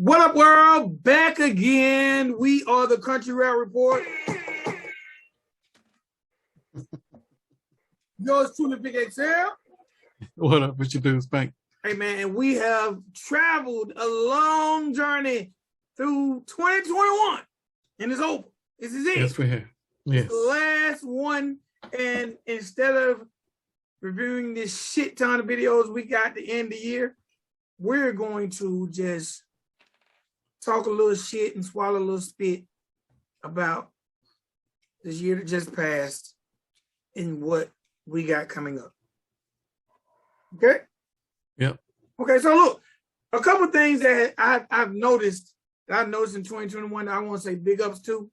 What up, world? Back again. We are the Country Rap Report. Yours truly, Vic XL. What up? What you do, Spank? Hey, man, and we have traveled a long journey through 2021, and it's over. This is it. Yes, we have. Yes. The last one, and instead of reviewing this shit ton of videos we got to end the year, we're going to just talk a little shit and swallow a little spit about this year that just passed and what we got coming up. Okay? Yep. Okay, so look, a couple of things that I've noticed in 2021 that I want to say big ups to.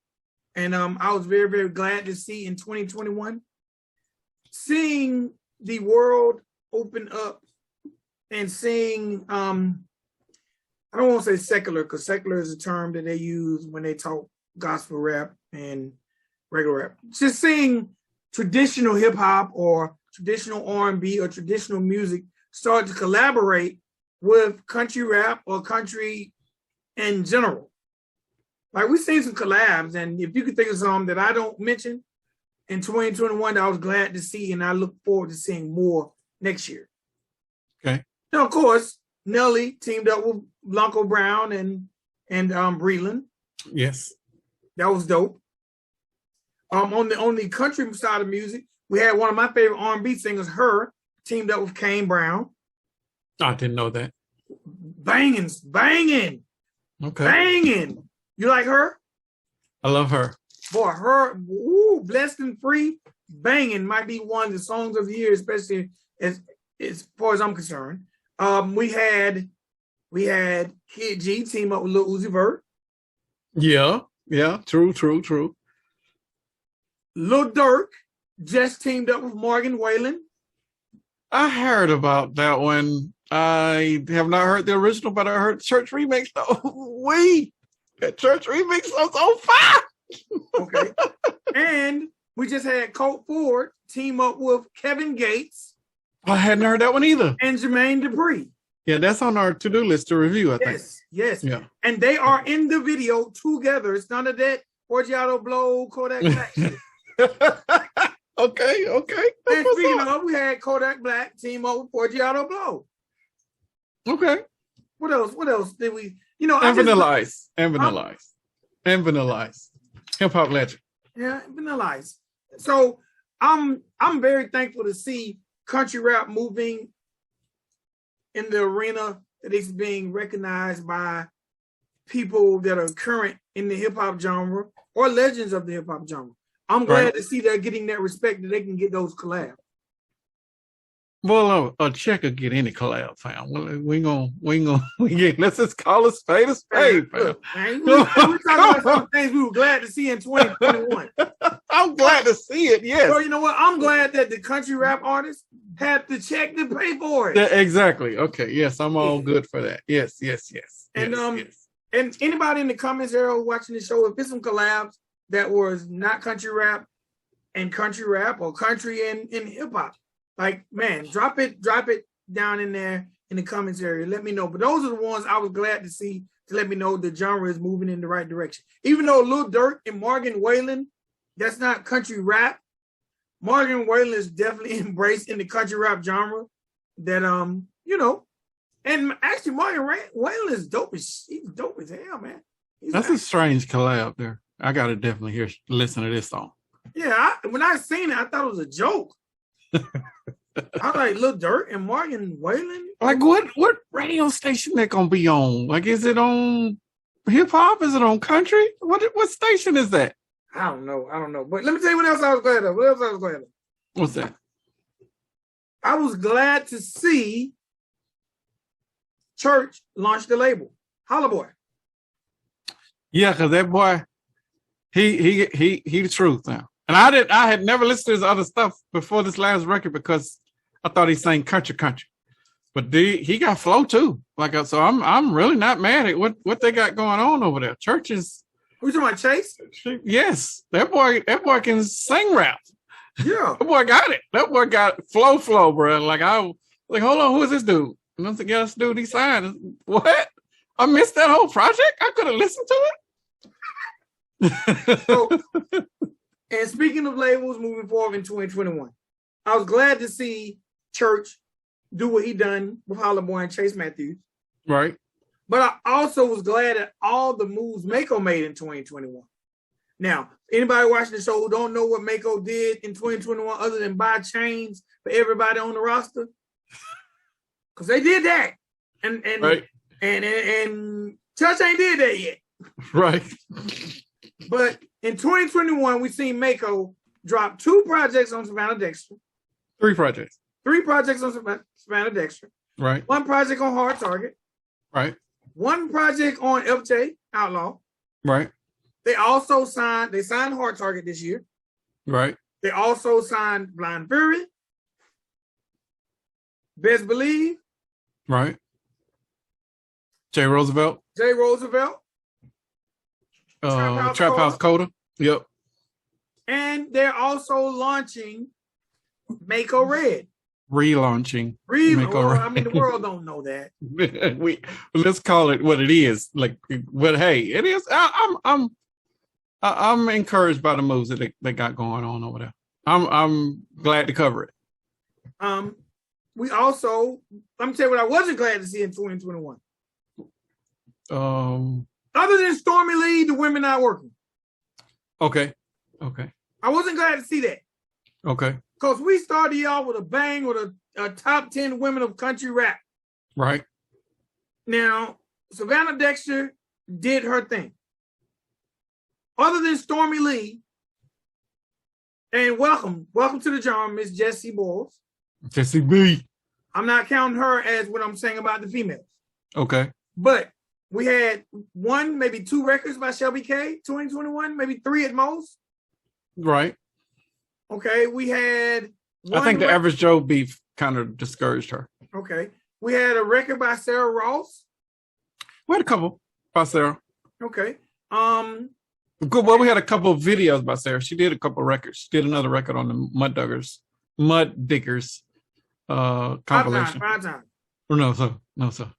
And I was very, very glad to see in 2021, seeing the world open up and seeing, I don't want to say secular, because secular is a term that they use when they talk gospel rap and regular rap. Just seeing traditional hip hop or traditional R&B or traditional music start to collaborate with country rap or country in general. Like, we've seen some collabs, and if you could think of some that I don't mention in 2021, I was glad to see, and I look forward to seeing more next year. Okay. Now, of course, Nelly teamed up with Blanco Brown and Breland. Yes. That was dope. On the country side of music, we had one of my favorite R&B singers, her, teamed up with Kane Brown. I didn't know that. Banging. Okay. Banging. You like her? I love her. Boy, her, Blessed and Free, banging might be one of the songs of the year, especially as far as I'm concerned. We had Kid G team up with Lil Uzi Vert. Yeah. True. Lil Durk just teamed up with Morgan Wallen. I heard about that one. I have not heard the original, but I heard the church remix though. That church remix was on fire. Okay. And we just had Colt Ford team up with Kevin Gates. I hadn't heard that one either. And Jermaine Dupri. Yeah, that's on our to-do list to review, I think. Yes. Yeah. And they are in the video together. It's none of that Forgiato Blow, Kodak Black shit. Okay. And speaking of, we had Kodak Black team up with Forgiato Blow. Okay. What else did we? And Vanilla Ice. Hip hop legend. Yeah, Vanilla Ice. So I'm very thankful to see country rap moving in the arena that it's being recognized by people that are current in the hip hop genre or legends of the hip hop genre. I'm glad to see they're getting that respect that they can get those collabs. Well, a check will get any collab, fam. Let's just call a spade, fam. We're talking about some things we were glad to see in 2021. I'm glad to see it, yes. So you know what? I'm glad that the country rap artists had the check to pay for it. Exactly. Okay. Yes, I'm all good for that. Yes. And yes. And anybody in the comments area watching the show, if there's some collabs that was not country rap or country and hip hop, like, man, drop it down in there in the comments area. Let me know. But those are the ones I was glad to see to let me know the genre is moving in the right direction. Even though Lil Durk and Morgan Wallen, that's not country rap. Morgan Wallen is definitely embraced in the country rap genre. That and actually Morgan Wallen is dope as hell, man. That's a strange collab there. I gotta definitely listen to this song. Yeah, when I seen it, I thought it was a joke. I was like, Lil Durk and Morgan Wallen. Like, what radio station they gonna be on? Like, is it on hip hop? Is it on country? What station is that? I don't know. But let me tell you what else I was glad of. What's that? I was glad to see Church launch the label. Holla Boy. Yeah, because that boy, he the truth now. And I had never listened to his other stuff before this last record because I thought he sang country. But he got flow too. So I'm really not mad at what they got going on over there. Church is. Who's talking about Chase? Yes, that boy can sing rap. Yeah, that boy got it. That boy got flow, bro. Like hold on, who is this dude? And I'm like, yeah, this dude he signed. What? I missed that whole project. I could have listened to it. So, and speaking of labels moving forward in 2021, I was glad to see Church do what he done with Hollow Boy and Chase Matthews. Right. But I also was glad at all the moves Mako made in 2021. Now, anybody watching the show who don't know what Mako did in 2021 other than buy chains for everybody on the roster, because they did that. And right. and Touch ain't did that yet. Right. But in 2021, we seen Mako drop 2 projects on Savannah Dexter. 3 projects. 3 projects on Savannah Dexter. Right. 1 project on Hard Target. Right. 1 project on FJ Outlaw. Right. They signed Hard Target this year. Right. They also signed Blind Fury, Best Believe. Right. Jay Roosevelt. Trap House Coda. Yep. And they're also launching Mako Red. Relaunching. I mean, the world don't know that. Let's call it what it is. Like, but hey, it is. I'm encouraged by the moves that they got going on over there. I'm glad to cover it. We also, let me tell you what I wasn't glad to see in 2021. Other than Stormy Lee, the women not working. Okay. I wasn't glad to see that. Okay. Because we started y'all with a bang with a top 10 women of country rap. Right. Now, Savannah Dexter did her thing. Other than Stormy Lee, and welcome to the genre, Miss Jessie Boyles. Jessie B. I'm not counting her as what I'm saying about the females. Okay. But we had 1, maybe 2 records by Shelby K, 2021, maybe 3 at most. Right. Okay, we had I think the Average Joe beef kind of discouraged her. Okay. We had a record by Sarah Ross. We had a couple by Sarah. Okay. Good. Well, we had a couple of videos by Sarah. She did a couple of records. She did another record on the Mud Diggers compilation. 5 times. No, sir.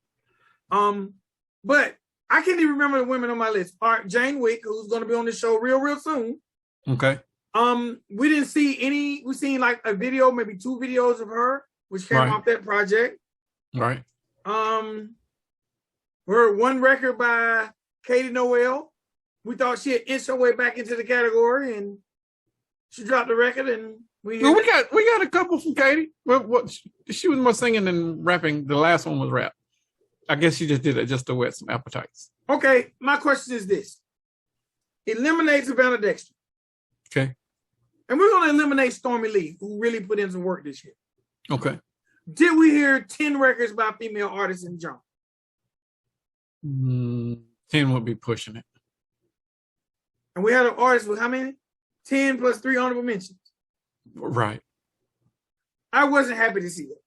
But I can't even remember the women on my list. All right, Jane Wick, who's going to be on the show real soon. Okay. We didn't see any. We seen like a video, maybe 2 videos of her, which came off that project. Right. We heard 1 record by Katie Noel. We thought she had inched her way back into the category, and she dropped the record. And we got a couple from Katie. What she was more singing than rapping. The last one was rap. I guess she just did it just to whet some appetites. Okay, my question is this: eliminate Savannah Dexter. Okay. And we're going to eliminate Stormy Lee, who really put in some work this year. Okay. Did we hear 10 records by female artists in the genre? 10 would be pushing it. And we had an artist with how many? 10 plus 3 honorable mentions. Right. I wasn't happy to see that.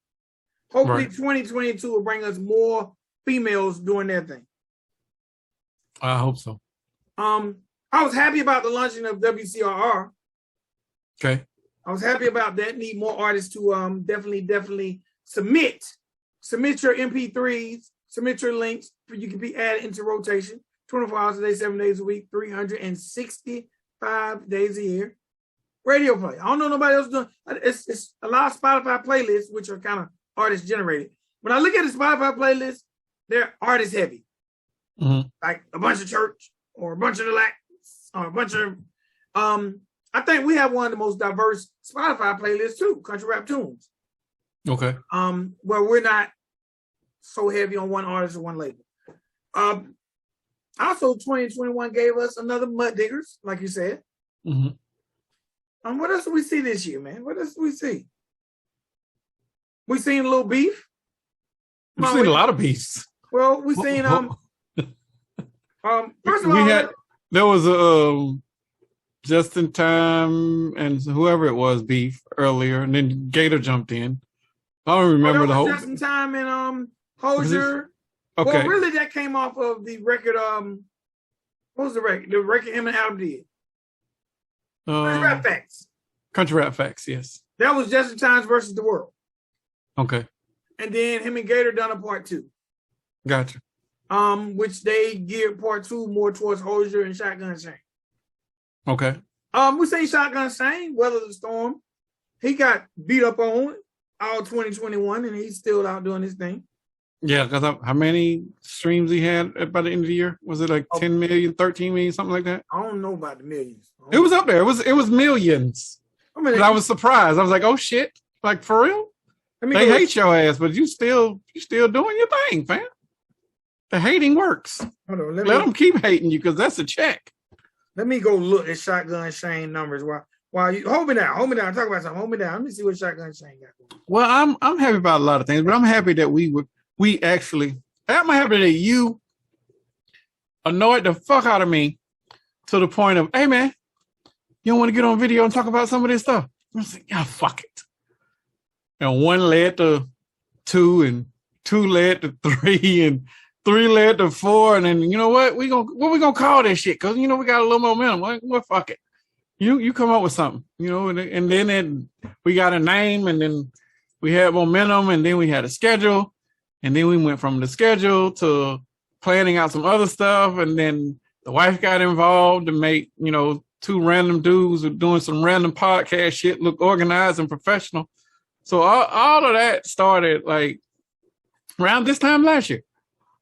Hopefully 2022 will bring us more females doing their thing. I hope so. I was happy about the launching of WCRR. Okay. I was happy about that. Need more artists to definitely submit your MP3s, submit your links. You can be added into rotation 24 hours a day, 7 days a week, 365 days a year. Radio play. I don't know nobody else doing. It's a lot of Spotify playlists, which are kind of artist generated. When I look at the Spotify playlist, they're artist heavy. Mm-hmm. Like a bunch of church or a bunch of relax or a bunch of I think we have one of the most diverse Spotify playlists too, country rap tunes. Okay. Where we're not so heavy on one artist or one label. Also 2021 gave us another Mud Diggers, like you said. Mm-hmm. What else do we see this year, man? What else do we see? We seen a little beef. We've seen a lot of beefs. Well, we seen first of all, there was Just in Time and whoever it was beef earlier, and then Gator jumped in. I don't remember the whole Just in Time and Hosier. Okay. Well, really, that came off of the record. What was the record? The record him and Adam did. Country Rap Facts. Country Rap Facts, yes. That was Just in Times versus the World. Okay. And then him and Gator done a part 2. Gotcha. which they geared part 2 more towards Hosier and Shotgun Shane. Okay. We say Shotgun Shane, Weather the Storm. He got beat up on all 2021, and he's still out doing his thing. Yeah, because how many streams he had by the end of the year? Was it like 10 million, 13 million, something like that? I don't know about the millions. It was up there. It was millions. But I was surprised. I was like, oh shit, like for real? They hate your ass, but you still doing your thing, fam. The hating works. Hold on, let them keep hating you because that's a check. Let me go look at Shotgun Shane numbers while you hold me down. Talk about something. Hold me down. Let me see what Shotgun Shane got. Well, I'm happy about a lot of things, but I'm happy that I'm happy that you annoyed the fuck out of me to the point of, hey man, you don't want to get on video and talk about some of this stuff. I was like, yeah, fuck it. And 1 led to 2, and 2 led to 3, and 3 led to 4, and then you know what? We gonna call this shit? Because we got a little momentum. Well, fuck it. You come up with something, and then we got a name, and then we had momentum, and then we had a schedule, and then we went from the schedule to planning out some other stuff, and then the wife got involved to make 2 random dudes who doing some random podcast shit look organized and professional. So all of that started like around this time last year.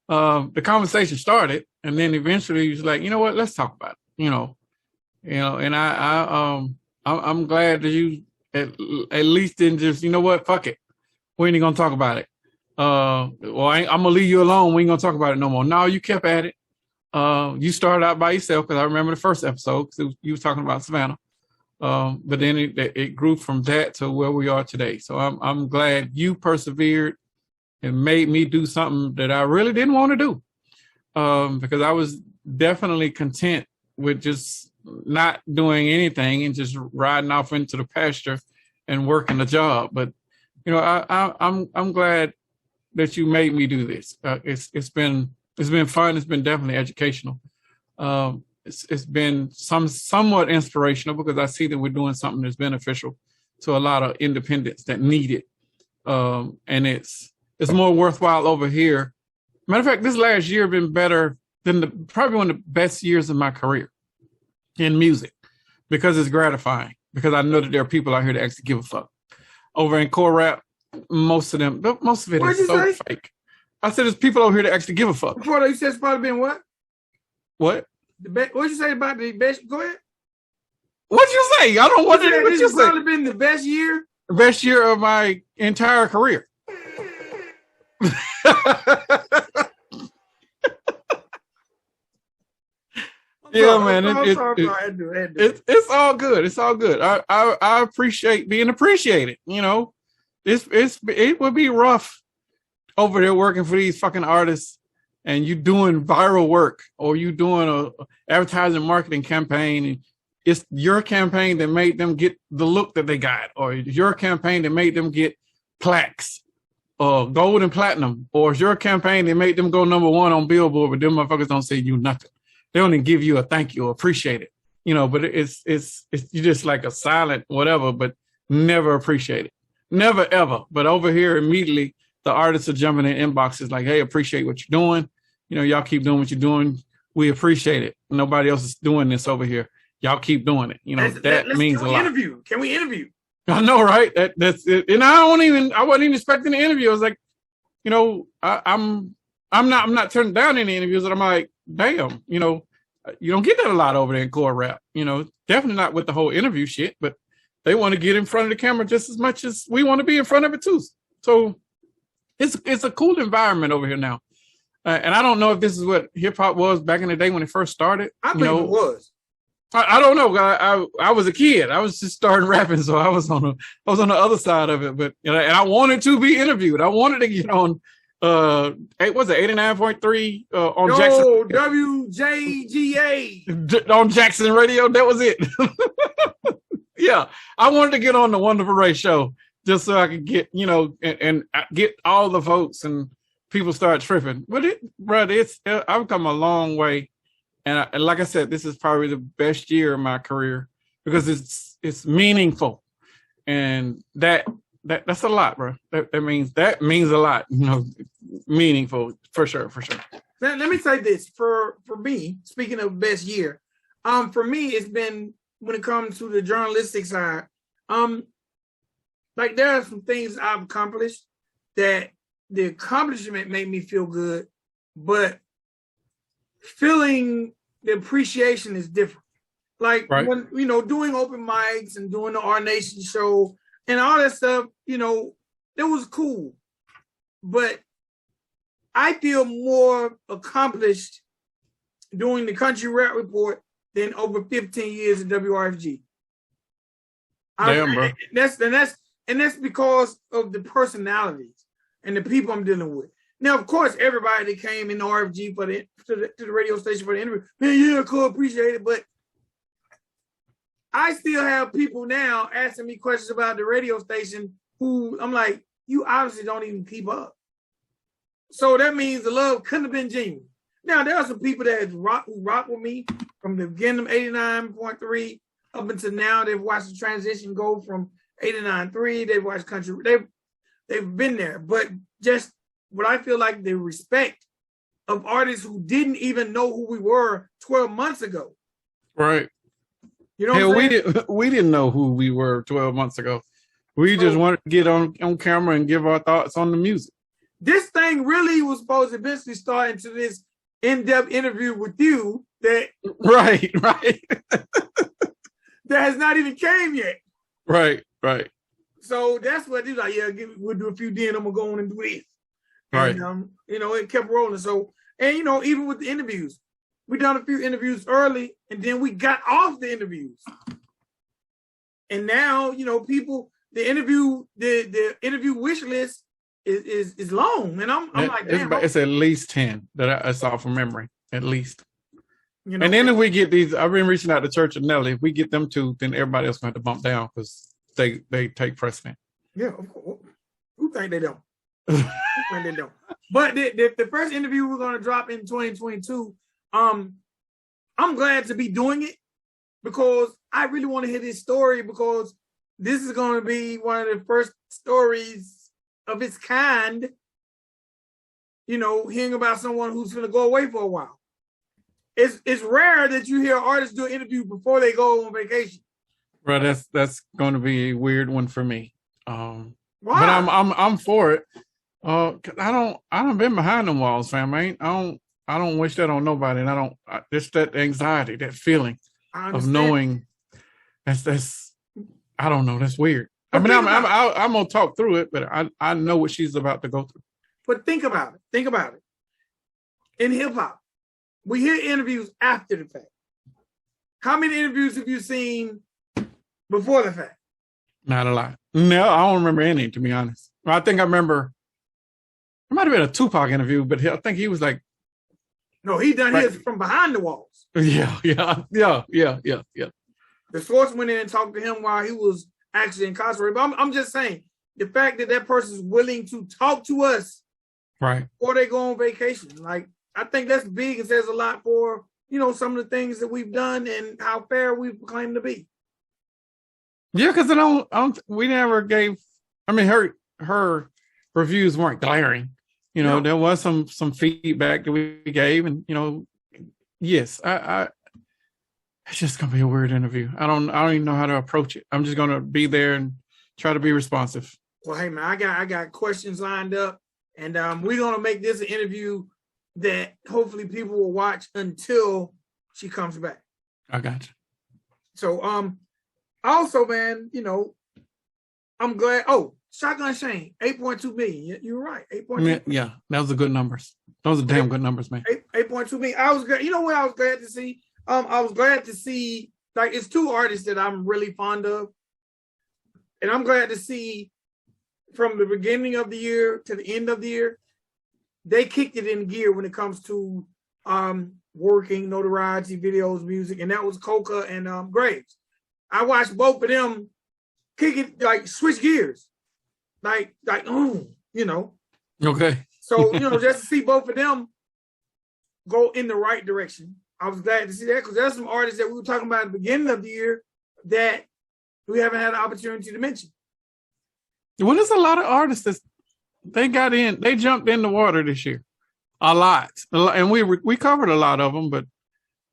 The conversation started, and then eventually he was like, you know what, let's talk about it. And I'm glad that you at least didn't just, fuck it. We ain't gonna talk about it. I'm gonna leave you alone. We ain't gonna talk about it no more. No, you kept at it. You started out by yourself because I remember the first episode because you was talking about Savannah. But then it grew from that to where we are today. So I'm glad you persevered and made me do something that I really didn't want to do. Because I was definitely content with just not doing anything and just riding off into the pasture and working a job. But I'm glad that you made me do this. It's been fun. It's been definitely educational. It's been somewhat inspirational because I see that we're doing something that's beneficial to a lot of independents that need it. And it's more worthwhile over here. Matter of fact, this last year been better than probably one of the best years of my career in music because it's gratifying. Because I know that there are people out here that actually give a fuck. Over in core rap, most of it is so fake. I said there's people over here that actually give a fuck. Before that, you said it's probably been what? What? What'd you say about the best? Go ahead. What'd you say? I don't want to. What you say? Probably been the best year. The best year of my entire career. Yeah, man. It's all good. It's all good. I appreciate being appreciated. It would be rough over there working for these fucking artists and you doing viral work or you doing a advertising marketing campaign. And it's your campaign that made them get the look that they got, or your campaign that made them get plaques or gold and platinum, or it's your campaign that made them go number 1 on Billboard, but them motherfuckers don't say you nothing. They only give you a thank you or appreciate it, but it's you just like a silent whatever, but never appreciate it. Never, ever. But over here, immediately, the artists are jumping in inboxes like, hey, appreciate what you're doing. Y'all keep doing what you're doing. We appreciate it. Nobody else is doing this over here. Y'all keep doing it. That means a lot. Can we interview? I know, right? That's it. And I wasn't even expecting the interview. I was like, I'm not turning down any interviews, and I'm like, damn, you don't get that a lot over there in core rap. Definitely not with the whole interview shit, but they want to get in front of the camera just as much as we want to be in front of it too. So it's a cool environment over here now. And I don't know if this is what hip hop was back in the day when it first started. I think it was. I don't know. I was a kid. I was just starting rapping, so I was on the other side of it. But and I wanted to be interviewed. I wanted to get on. Was it 89.3 on Jackson? WJGA on Jackson Radio? That was it. Yeah, I wanted to get on the Wonderful Ray show just so I could get and get all the votes and people start tripping. But I've come a long way, and like I said, this is probably the best year of my career because it's meaningful, and that's a lot, bro. That means a lot, meaningful for sure. Let me say this for me. Speaking of best year, for me, it's been when it comes to the journalistic side. Like there are some things I've accomplished that the accomplishment made me feel good, but feeling the appreciation is different. Like when doing open mics and doing the R Nation show and all that stuff, it was cool, but I feel more accomplished doing the Country Rap Report than over 15 years at WRFG. Damn, bro. That's because of the personalities and the people I'm dealing with. Now, of course, everybody that came in the RFG to the radio station for the interview, man, yeah, cool, appreciate it. But I still have people now asking me questions about the radio station who I'm like, you obviously don't even keep up. So that means the love couldn't have been genuine. Now, there are some people that who rock with me from the beginning of 89.3 up until now. They've watched the transition go from 89.3. They've watched country. They've been there. But just what I feel like the respect of artists who didn't even know who we were 12 months ago. Right. You know what I'm saying? We didn't know who we were 12 months ago. We just wanted to get on camera and give our thoughts on the music. This thing really was supposed to eventually start into this in-depth interview with you that right that has not even came yet. Right. So that's what he's like. Yeah, we'll do a few then I'm gonna go on and do this. Right. And, it kept rolling. So even with the interviews, we done a few interviews early, and then we got off the interviews, and now people the interview wish list is long, and I'm like, damn, it's at least 10 that I saw from memory, at least. And then if we get these, I've been reaching out to Church and Nelly. If we get them two, then everybody else going to have to bump down because they take precedent. Yeah, who think they don't? Who think they don't? But the first interview we're going to drop in 2022. I'm glad to be doing it because I really want to hear this story because this is going to be one of the first stories of its kind, hearing about someone who's going to go away for a while. It's rare that you hear artists do an interview before they go on vacation. Right, that's going to be a weird one for me. Why? But I'm for it. I don't been behind them walls, fam. I don't wish that on nobody, and it's that anxiety, that feeling of knowing. That's I don't know. That's weird. I'm gonna talk through it, but I know what she's about to go through. But think about it. In hip hop, we hear interviews after the fact. How many interviews have you seen before the fact? Not a lot. No, I don't remember any, to be honest. I think I remember. It might have been a Tupac interview, but I think he was like. No, he done his from behind the walls. Yeah. The source went in and talked to him while he was actually incarcerated. But I'm just saying, the fact that person is willing to talk to us, right, before they go on vacation, like I think that's big and says a lot for some of the things that we've done and how fair we've claimed to be. Yeah, because we never gave. I mean, her reviews weren't glaring. There was some feedback that we gave, and yes, I it's just gonna be a weird interview. I don't even know how to approach it. I'm just gonna be there and try to be responsive. Well, hey man, I got questions lined up, and we're gonna make this an interview that hopefully people will watch until she comes back. I got you. So also, man, I'm glad. Oh, Shotgun Shane, 8.2 million. You're right, 8.2. Yeah, those are good numbers. Those are damn good numbers, man. 8.2 million. I was glad. You know what I was glad to see? I was glad to see, like, it's two artists that I'm really fond of. And I'm glad to see from the beginning of the year to the end of the year, they kicked it in gear when it comes to working, notoriety, videos, music. And that was Coca and Graves. I watched both of them kick it, like, switch gears. Like, Okay. So, just to see both of them go in the right direction. I was glad to see that because there's some artists that we were talking about at the beginning of the year that we haven't had an opportunity to mention. Well, there's a lot of artists that they jumped in the water this year. A lot. And we covered a lot of them, but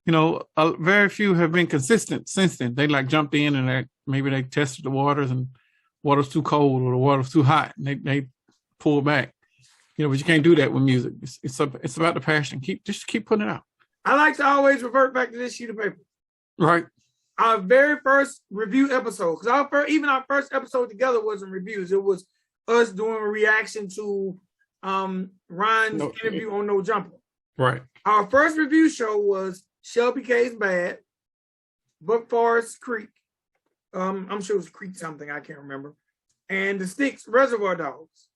you know, very few have been consistent since then. They like jumped in and maybe they tested the waters and water's too cold or the water's too hot, and they pull back. You know, but you can't do that with music. It's about the passion. Just keep putting it out. I like to always revert back to this sheet of paper. Right. Our very first review episode, because even our first episode together wasn't reviews. It was us doing a reaction to Ron's interview on No Jumper. Right. Our first review show was Shelby K's Bad, Buck Forest Creek. I'm sure it was Creek something, I can't remember. And the Styx Reservoir Dogs.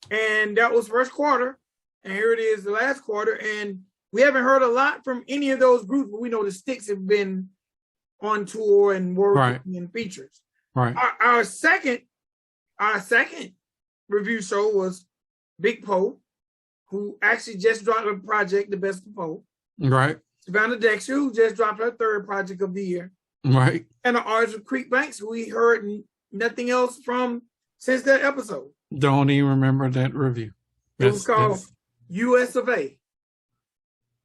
And that was first quarter. And here it is, the last quarter. And we haven't heard a lot from any of those groups, but we know the Styx have been on tour and working in features. Right. Our second review show was Big Poe, who actually just dropped a project, The Best of Poe. Right. Savannah Dexter, who just dropped her third project of the year. Right. And the artist of Creek Banks, who we heard nothing else from since that episode. Don't even remember that review. It was called US of A.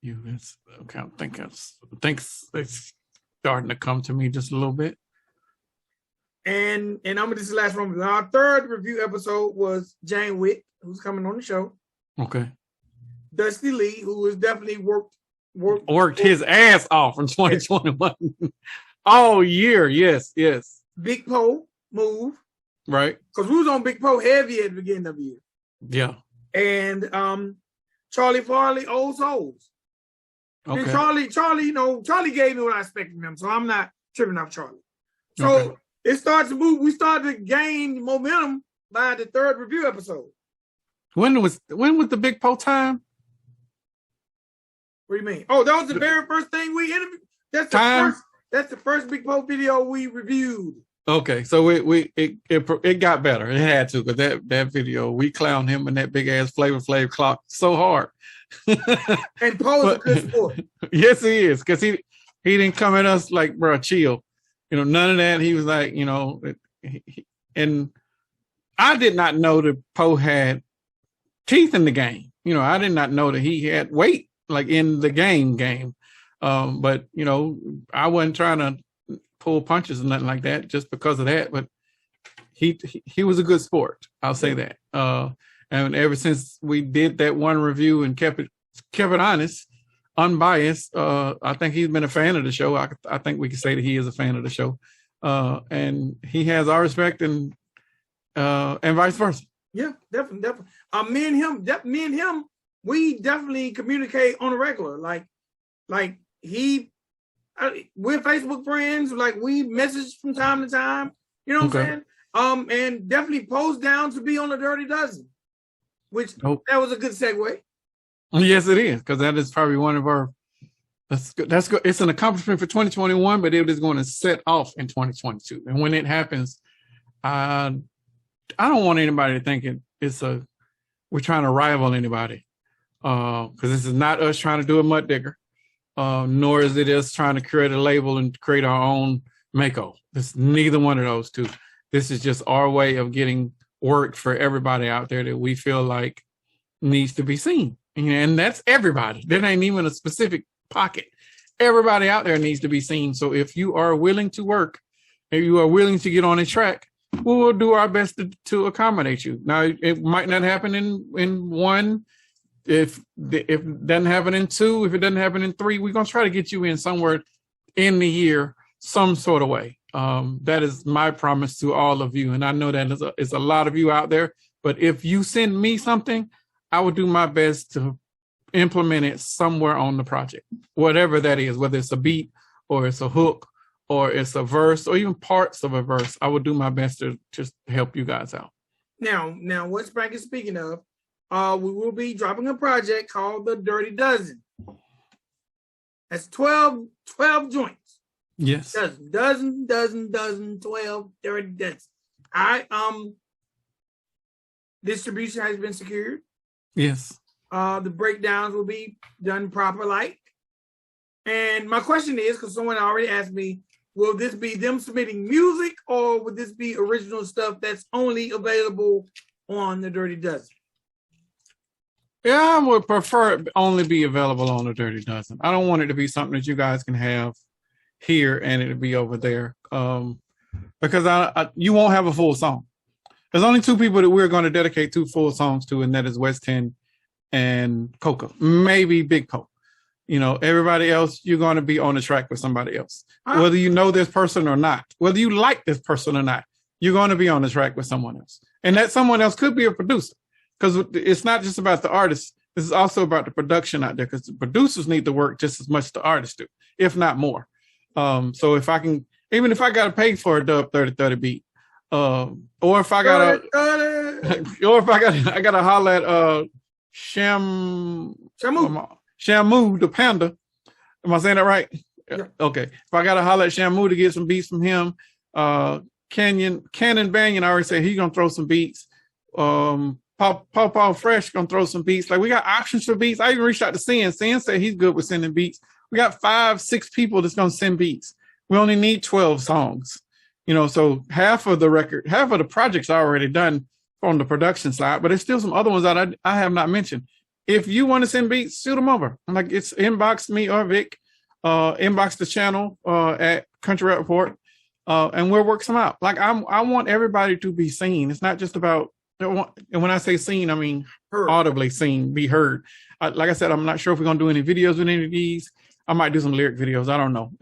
US. Okay, I think it's starting to come to me just a little bit. And this is the last one. Our third review episode was Jane Witt, who's coming on the show. Okay. Dusty Lee, who has definitely worked his ass off in 2021. All year, yes. Big Poe, Move. Right. Because we was on Big Poe heavy at the beginning of the year. Yeah. And Charlie Farley, Old Souls. Okay. And Charlie, you know, Charlie gave me what I expected from him, so I'm not tripping off Charlie. So it starts to move. We started to gain momentum by the third review episode. When was the Big Poe time? What do you mean? Oh, that was the very first thing we interviewed. That's the first Big Poe video we reviewed. Okay, so it got better. It had to, because that video, we clowned him and that big ass Flavor Flav clock so hard. And Poe's a good sport. Yes, he is, because he didn't come at us like, bro, chill. You know, none of that. He was like, you know, and I did not know that Poe had teeth in the game. You know, I did not know that he had weight like in the game. But you know, I wasn't trying to pull punches or nothing like that just because of that. But he was a good sport. I'll say that. And ever since we did that one review and kept it honest, unbiased, I think he's been a fan of the show. I think we can say that he is a fan of the show, and he has our respect, and vice versa. Yeah, definitely. Me and him, we definitely communicate on a regular. Like we're Facebook friends. Like we message from time to time. You know what I'm saying? And definitely post down to be on the Dirty Dozen, which that was a good segue. Yes, it is, because that is probably one of our. That's good. That's good. It's an accomplishment for 2021, but it is going to set off in 2022. And when it happens, I don't want anybody to think we're trying to rival anybody, because this is not us trying to do a mud digger, nor is it us trying to create a label and create our own Mako. It's neither one of those two. This is just our way of getting work for everybody out there that we feel like needs to be seen. And that's everybody. That ain't even a specific pocket. Everybody out there needs to be seen. So if you are willing to work, if you are willing to get on a track, we will do our best to accommodate you. Now, it might not happen in one. If it doesn't happen in two, if it doesn't happen in three, we're going to try to get you in somewhere in the year, some sort of way. That is my promise to all of you. And I know that is a lot of you out there. But if you send me something, I will do my best to implement it somewhere on the project, whatever that is, whether it's a beat or it's a hook or it's a verse or even parts of a verse. I will do my best to just help you guys out. Now, what Spank is speaking of, we will be dropping a project called the Dirty Dozen. That's 12 joints. Yes. Dozen, 12 Dirty Dozen. Distribution has been secured. Yes. The breakdowns will be done proper like. And my question is, because someone already asked me, will this be them submitting music or would this be original stuff that's only available on the Dirty Dozen? Yeah, I would prefer it only be available on the Dirty Dozen. I don't want it to be something that you guys can have here and it'll be over there. Because you won't have a full song. There's only two people that we're going to dedicate 2 full songs to, and that is West 10 and Coco. Maybe Big Coke. You know, everybody else, you're going to be on the track with somebody else. Whether you know this person or not, whether you like this person or not, you're going to be on the track with someone else. And that someone else could be a producer, because it's not just about the artists. This is also about the production out there, because the producers need to work just as much as the artists do, if not more. So if I can, even if I got to pay for a dub 30-30 beat, or if I got to, or if I got to holler at Shamu the Panda. Am I saying that right? Yeah. Okay. If I got to holler at Shamu to get some beats from him, Cannon Banyan, I already said he's gonna throw some beats. Paul Fresh gonna throw some beats. Like, we got options for beats. I even reached out to Sin. Sin said he's good with sending beats. We got 5-6 people that's gonna send beats. We only need 12 songs. You know, so half of the project's already done on the production side, but there's still some other ones that I have not mentioned. If you want to send beats, shoot them over. Like, it's inbox me or Vic, inbox the channel at Country Rap Report, and we'll work some out. Like, I want everybody to be seen. It's not just about, and when I say seen, I mean audibly seen, be heard. Like I said, I'm not sure if we're gonna do any videos with any of these. I might do some lyric videos. I don't know.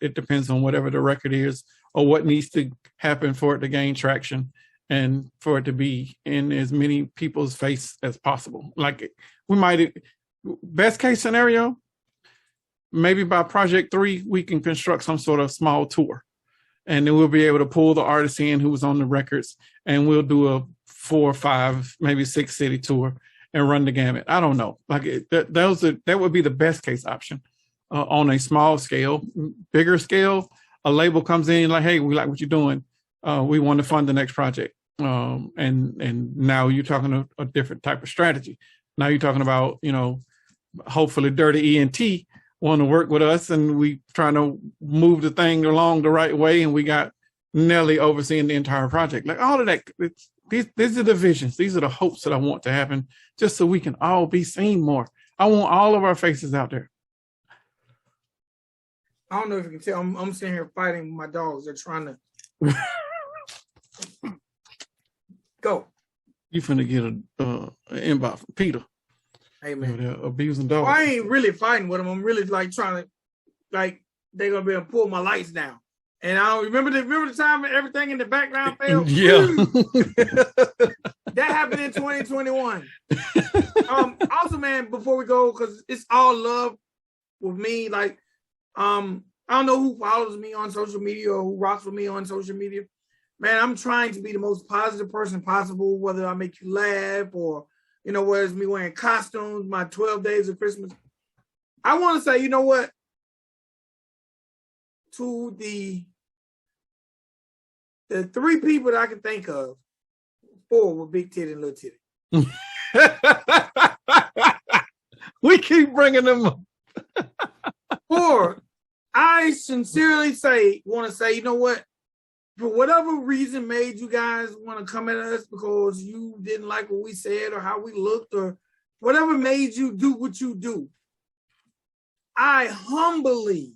It depends on whatever the record is or what needs to happen for it to gain traction and for it to be in as many people's face as possible. Like, we might, best case scenario, maybe by project 3, we can construct some sort of small tour. And then we'll be able to pull the artists in who was on the records, and we'll do a 4 or 5, maybe 6 city tour and run the gamut. I don't know. Like, that would be the best case option on a small scale. Bigger scale, a label comes in like, hey, we like what you're doing. We want to fund the next project. And now you're talking a different type of strategy. Now you're talking about, you know, hopefully Durty ENT want to work with us, and we trying to move the thing along the right way, and we got Nelly overseeing the entire project. Like, all of that, these are the visions. These are the hopes that I want to happen, just so we can all be seen more. I want all of our faces out there. I don't know if you can tell. I'm sitting here fighting with my dogs. They're trying to go. You finna get an inbox from Peter. Hey, man. They're abusing dogs. Well, I ain't really fighting with them. I'm really like trying to, like, they're gonna be able to pull my lights down. And I don't remember the time everything in the background failed. Yeah. That happened in 2021. Also, man, before we go, because it's all love with me. Like, I don't know who follows me on social media or who rocks with me on social media. Man, I'm trying to be the most positive person possible, whether I make you laugh or, you know, whether it's me wearing costumes, my 12 days of Christmas. I want to say, you know what? To the 3 people that I can think of, 4 were big titty and little titty. We keep bringing them up. 4, I sincerely want to say, you know what? For whatever reason made you guys want to come at us because you didn't like what we said or how we looked or whatever made you do what you do, I humbly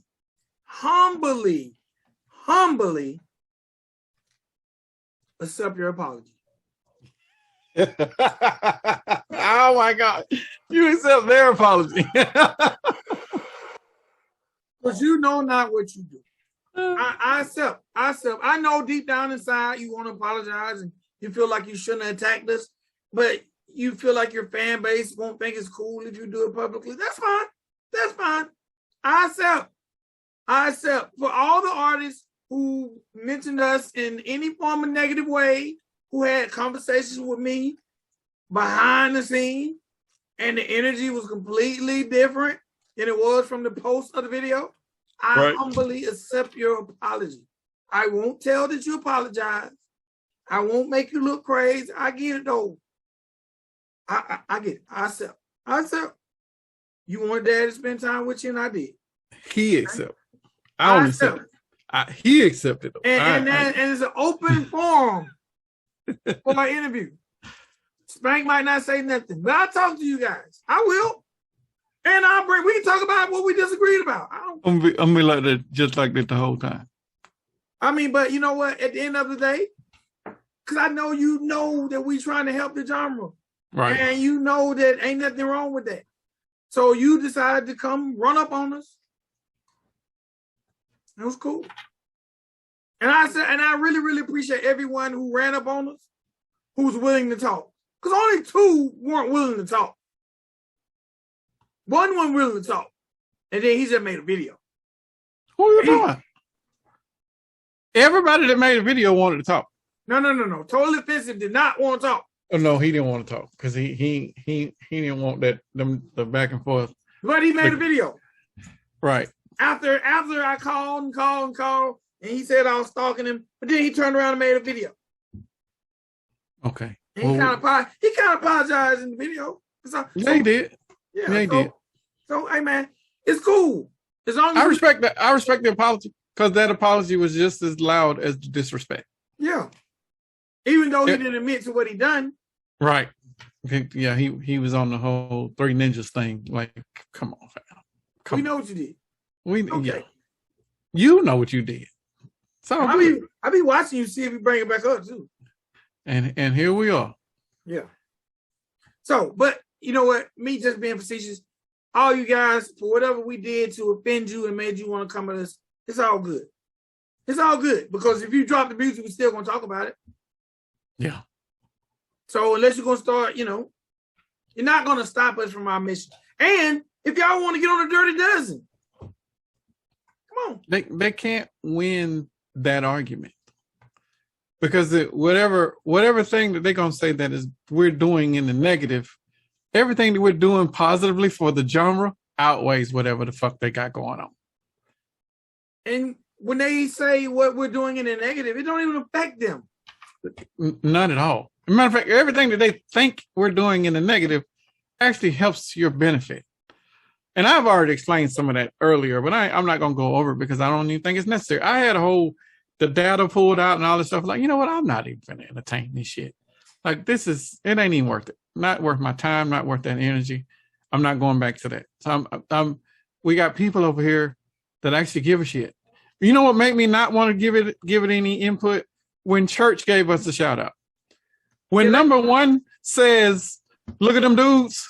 accept your apology. Oh my God. You accept their apology. Because you know not what you do. I accept. I know deep down inside you want to apologize and you feel like you shouldn't have attacked us, but you feel like your fan base won't think it's cool if you do it publicly. That's fine. That's fine. I accept. For all the artists who mentioned us in any form of negative way, who had conversations with me behind the scene, and the energy was completely different than it was from the post of the video, I humbly accept your apology. I won't tell that you apologize. I won't make you look crazy. I get it though. I get it. I accept. You wanted Dad to spend time with you, and I did. He accepted. I don't accept it. He accepted it. And it's an open forum for my interview. Spank might not say nothing, but I'll talk to you guys. I will. And we can talk about what we disagreed about. I'm gonna be like that, just like that the whole time. I mean, but you know what? At the end of the day, because I know you know that we trying to help the genre. Right. And you know that ain't nothing wrong with that. So you decided to come run up on us. It was cool. And I really, really appreciate everyone who ran up on us, who's willing to talk. Because only two weren't willing to talk. One wasn't willing to talk. And then he just made a video. Who are you talking? Everybody that made a video wanted to talk. No. Totally Offensive did not want to talk. Oh no, he didn't want to talk because he didn't want the back and forth. But he made a video. Right. After I called and called, and he said I was stalking him, but then he turned around and made a video. Okay. And he kind of apologized in the video. Yeah, he did. Yeah, he did. So hey man, it's cool. As long as I respect that. I respect the apology because that apology was just as loud as the disrespect. Yeah. Even though he didn't admit to what he done. Right. Yeah, he was on the whole Three Ninjas thing. Like, come on, fam. We know what you did. Yeah. You know what you did. So I be watching you see if you bring it back up too. And here we are. Yeah. So, but you know what? Me just being facetious, all you guys, for whatever we did to offend you and made you want to come at us, it's all good. It's all good because if you drop the music, we're still gonna talk about it. Yeah. So unless you're gonna start, you're not gonna stop us from our mission. And if y'all want to get on the Dirty Dozen, come on. They can't win that argument because whatever thing that they're gonna say that is we're doing in the negative, everything that we're doing positively for the genre outweighs whatever the fuck they got going on. And when they say what we're doing in the negative, it don't even affect them. Not at all. As a matter of fact, everything that they think we're doing in the negative actually helps your benefit. And I've already explained some of that earlier, but I'm not going to go over it because I don't even think it's necessary. I had the data pulled out and all this stuff. Like, you know what? I'm not even going to entertain this shit. Like, it ain't even worth it. Not worth my time, not worth that energy. I'm not going back to that. So we got people over here that actually give a shit. You know what made me not want to give it any input? When Church gave us a shout out. When number one says, look at them dudes,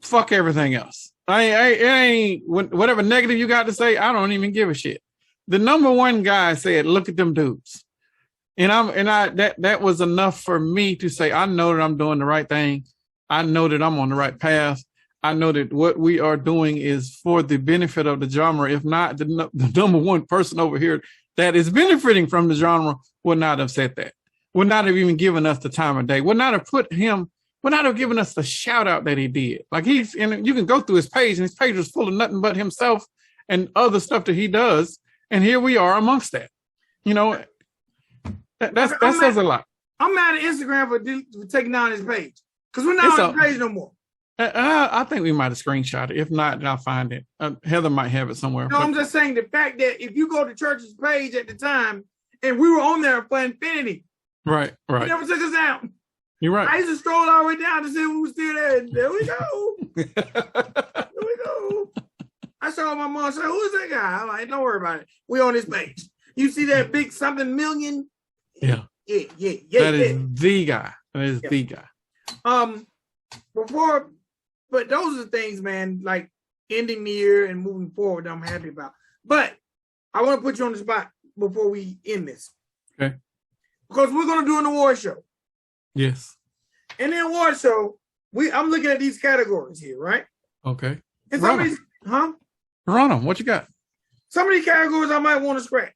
fuck everything else. It ain't whatever negative you got to say, I don't even give a shit. The number one guy said, look at them dudes. And that was enough for me to say, I know that I'm doing the right thing. I know that I'm on the right path. I know that what we are doing is for the benefit of the genre. If not, the number one person over here that is benefiting from the genre would not have said that. Would not have even given us the time of day. Would not have given us the shout out that he did. Like and you can go through his page, and his page was full of nothing but himself and other stuff that he does. And here we are amongst that. That says a lot. I'm mad at Instagram for taking down his page because we're not on his page no more. I think we might have screenshot it. If not, then I'll find it. Heather might have it somewhere. No, I'm just saying the fact that if you go to Church's page at the time, and we were on there for Infinity. Right. He never took us down. You're right. I used to stroll all the way down to see who was still there. There we go. There we go. I saw my mom say, who is that guy? I'm like, don't worry about it. We on this page. You see that big something million? Yeah. Yeah. That is the guy. That is the guy. But those are the things, man, like ending the year and moving forward that I'm happy about. But I want to put you on the spot before we end this. Okay. Because we're going to do an award show. Yes. In the award show, I'm looking at these categories here, right? Okay. And some of these, Run them. What you got? Some of these categories I might want to scratch.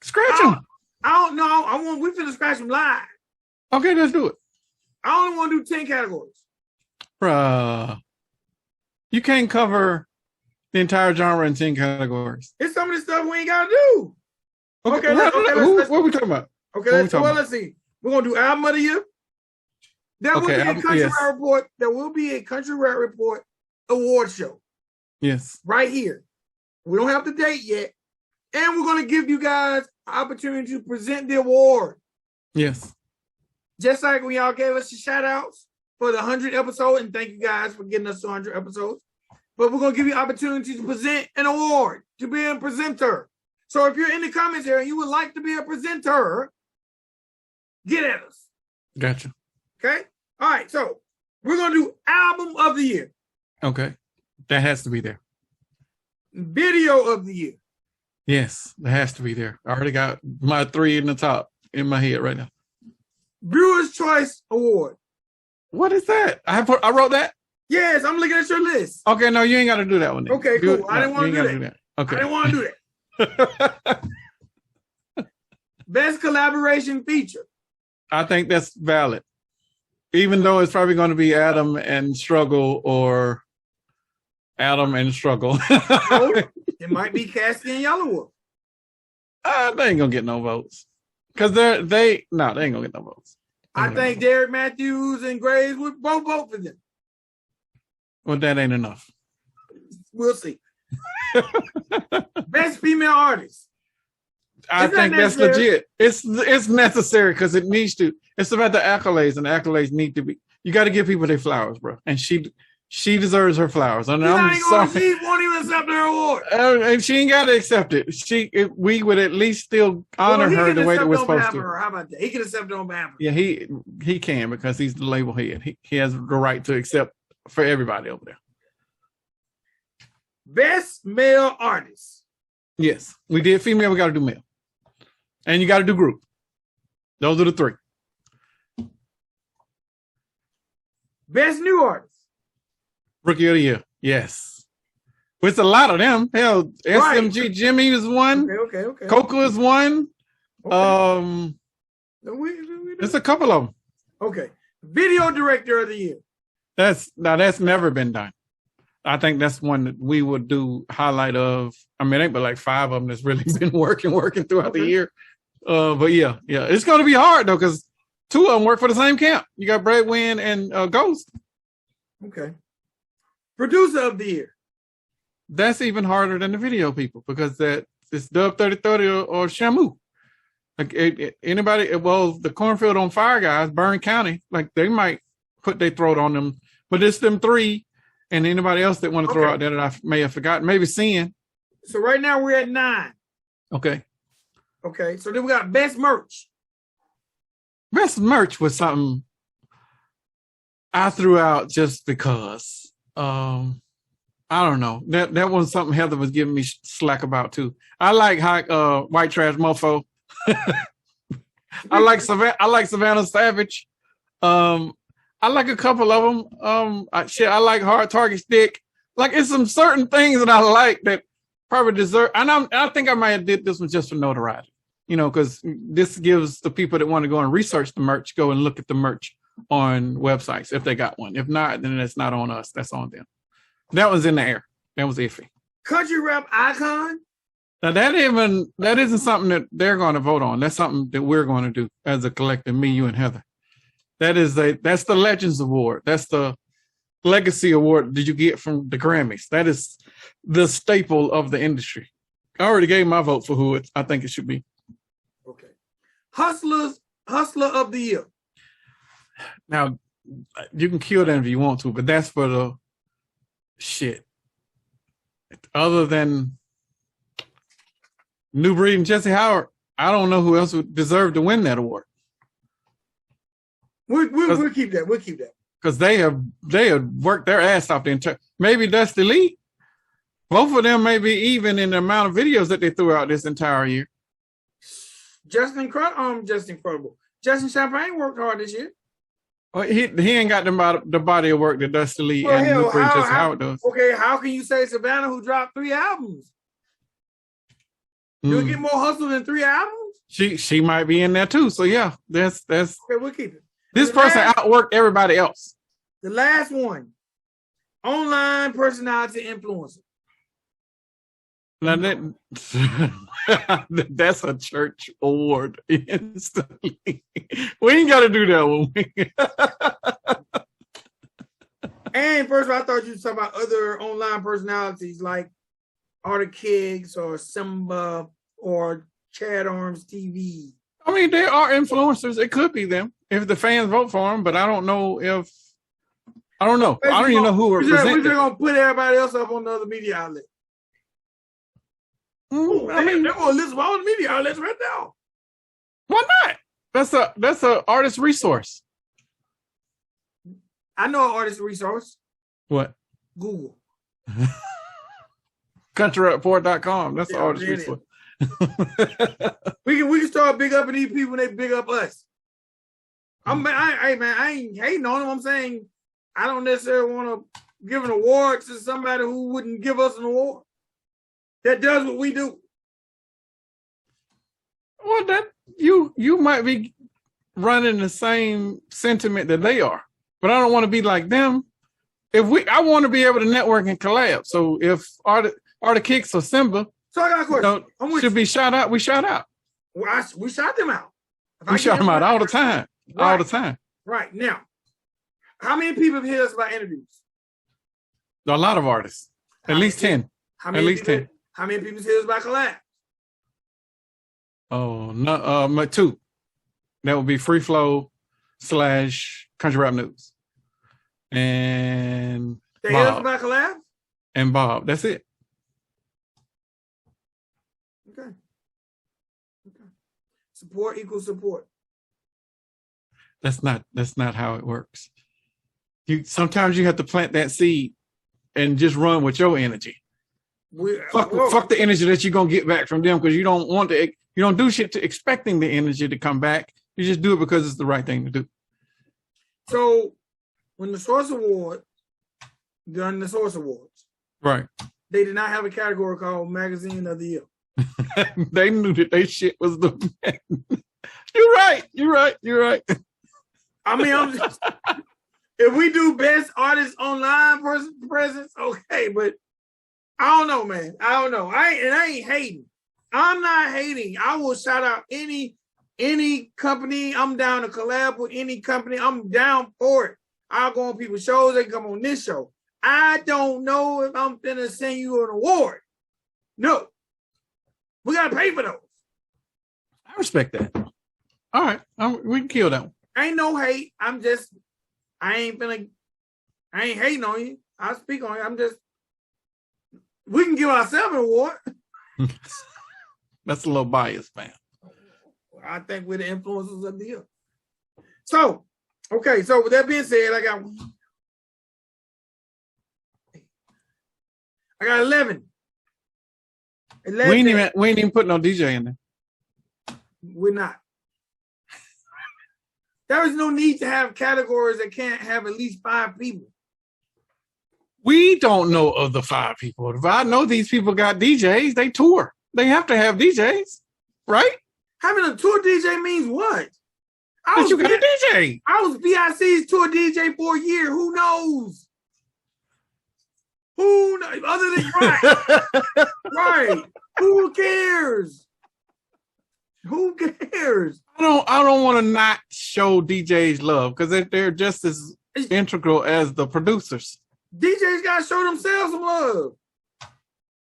Scratch them. I don't know. We finna scratch them live. Okay, let's do it. I only want to do 10 categories. Bruh. You can't cover the entire genre in 10 categories. It's some of the stuff we ain't got to do. Okay, what are we talking about? Okay, let's see. We're going to do album of the year. There will be a country rap report. There will be a country rap report award show. Yes. Right here. We don't have the date yet. And we're going to give you guys an opportunity to present the award. Yes. Just like when y'all gave us the shout outs for the 100th episode, and thank you guys for getting us to 100 episodes. But we're going to give you opportunity to present an award, to be a presenter. So if you're in the comments area and you would like to be a presenter, get at us. Gotcha. Okay? All right, so we're going to do album of the year. Okay. That has to be there. Video of the year. Yes, that has to be there. I already got my 3 in the top in my head right now. Viewer's Choice Award. What is that? I wrote that? Yes, I'm looking at your list. Okay, no, you ain't got to do that one. Then. Okay, cool. I didn't want to do that. Okay. I didn't want to do that. Best collaboration feature. I think that's valid. Even though it's probably going to be Adam and Struggle or Adam and Struggle. It might be Caskey and Yellow Wolf. They ain't going to get no votes. Because they ain't going to get no votes. I think Derek Matthews and Graves would both vote for them. Well, that ain't enough. We'll see. Best female artist. I think that's legit. It's necessary because it needs to. It's about the accolades, and the accolades need to be. You got to give people their flowers, bro. And she deserves her flowers. And I'm sorry. She won't even accept her award. And she ain't got to accept it. We would at least still honor her the way that we're supposed to. How about that? He can accept it on behalf of her. Yeah, he can because he's the label head. He has the right to accept for everybody over there. Best male artist. Yes, we did female. We got to do male, and you got to do group. Those are the 3. Best new artist. Rookie of the year. Yes, it's a lot of them. Hell, SMG right. Jimmy is one. Okay. Coco is one. Okay. There's a couple of them. Okay. Video director of the year. That's never been done. I think that's one that we would do highlight of. I mean, it ain't but like 5 of them that's really been working throughout the year. But yeah, it's going to be hard though because 2 of them work for the same camp. You got Brad Wynn and Ghost. Okay. Producer of the year. That's even harder than the video people because it's Dub 3030 or Shamu. Like anybody, well, the Cornfield on Fire guys, Byrne County, like they might put their throat on them, but it's them 3 and anybody else that want to throw out there that I may have forgotten, maybe seeing. So right now we're at 9. Okay. So then we got best merch. Best merch was something I threw out just because. I don't know. That was something Heather was giving me slack about too. I like White Trash Mofo. I like Savannah Savage. I like a couple of them. I like Hard Target Stick. Like it's some certain things that I like that probably deserve. And I think I might have did this one just for notoriety. You know, because this gives the people that want to go and research the merch, go and look at the merch on websites if they got one. If not, then it's not on us. That's on them. That was in the air. That was iffy. Country rap icon. Now that isn't something that they're going to vote on. That's something that we're going to do as a collective, me, you, and Heather. That's the Legends Award. That's the Legacy Award that you get from the Grammys. That is the staple of the industry. I already gave my vote for who I think it should be. Okay. Hustler of the year. Now, you can kill that if you want to, but that's for the shit. Other than New Breed and Jesse Howard, I don't know who else would deserve to win that award. We'll keep that. We'll keep that. Because they have worked their ass off the entire. Maybe Dusty Lee. Both of them may be even in the amount of videos that they threw out this entire year. Justin Incredible. Justin Champagne worked hard this year. Well, he ain't got the body of work that Dusty Lee and New Breed Jesse Howard does. Okay, how can you say Savannah, who dropped 3 albums? Do it get more hustle than 3 albums? She might be in there too. So yeah, that's okay. We'll keep it. This person outworked everybody else. The last one, online personality influencer. Now that's a church award instantly. We ain't got to do that one. And first of all, I thought you were talking about other online personalities like Artie Kiggs or Simba or Chad Arms TV. I mean, they are influencers. It could be them if the fans vote for them, but I don't know if I don't know. I don't even know who we're represents. We're just gonna put everybody else up on the other media outlet. I mean, they're gonna listen to all the media outlets right now. Why not? That's a artist resource. I know an artist resource. What? Google. CountryReport.com. That's the artist resource. we can start big up these people when they big up us. I ain't hating on them. I'm saying I don't necessarily want to give an award to somebody who wouldn't give us an award. That does what we do. Well, that you might be running the same sentiment that they are, but I don't want to be like them. I want to be able to network and collab. So if Artie Kicks or Simba, so I got a question. Should be shout out. We shout out. Well, we shout them out. We shout them out all the time. Right. All the time. Right now, how many people have hit us about interviews? A lot of artists. At least 10. At least 10. How many people hit us about collab? Oh no, 2. That would be Free Flow / Country Rap News. And they hit us about collab? And Bob. That's it. Okay. Support equals support. That's not how it works. Sometimes you have to plant that seed and just run with your energy. Fuck the energy that you're gonna get back from them, because you don't do shit to expecting the energy to come back. You just do it because it's the right thing to do. So when the Source Award done the Source Awards, right? They did not have a category called Magazine of the Year. They knew that they shit was the man. You're right. I mean, if we do best artist online presence, okay, but I don't know, man. I don't know. I ain't hating. I'm not hating. I will shout out any company. I'm down to collab with any company. I'm down for it. I'll go on people's shows. They come on this show. I don't know if I'm gonna send you an award. No. We gotta pay for those. I respect that. All right. We can kill that one. Ain't no hate. I ain't hating on you. I speak on you. We can give ourselves an award. That's a little biased, man. I think we're the influencers of the year. So, okay. So with that being said, I got 11. We ain't even put no DJ in there. We're not. There is no need to have categories that can't have at least 5 people. We don't know of the 5 people. If I know these people got DJs, they tour. They have to have DJs, right? Having a tour DJ means what? You got a DJ. I was BIC's tour DJ for a year. Who knows? Who knows? Other than right. Right. Who cares? Who cares? I don't want to not show DJs love, because they're just as integral as the producers. DJs gotta show themselves some love.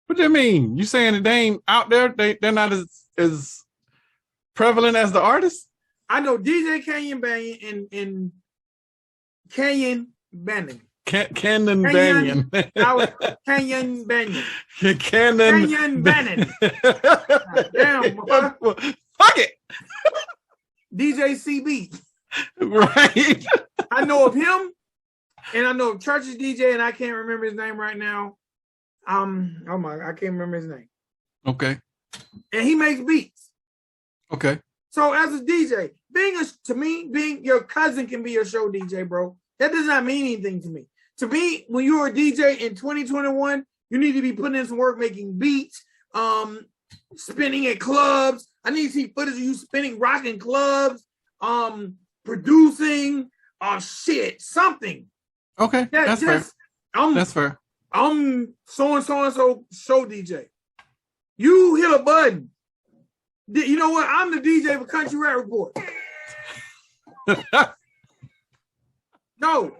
What do you mean? You saying that they ain't out there? They're not as prevalent as the artists? I know DJ Canyon Banyan and Canyon Banyan. Canyon Banyan. Canyon Banyan. Canyon Banyan. Damn, boy. Fuck it. DJ CB. Right. I know of him, and I know of Church's DJ, and I can't remember his name right now. I can't remember his name. Okay. And he makes beats. Okay. So as a DJ, being your cousin can be your show DJ, bro. That does not mean anything to me. To me, when you're a DJ in 2021, you need to be putting in some work making beats, spinning at clubs. I need to see footage of you spinning, rocking clubs, producing, something. Okay, that's fair. That's fair. I'm so-and-so show DJ. You hit a button. You know what? I'm the DJ for Country Rap Report. No.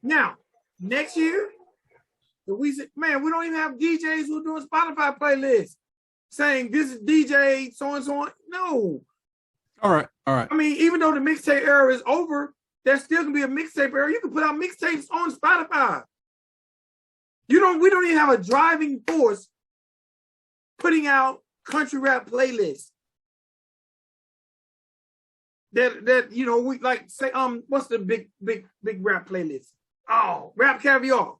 Now, next year, we don't even have DJs who are doing Spotify playlists saying this is DJ so and so. No. All right. I mean, even though the mixtape era is over, there still can be a mixtape era. You can put out mixtapes on Spotify. We don't even have a driving force putting out country rap playlists. That we like say what's the big rap playlist? Oh, Rap Caviar.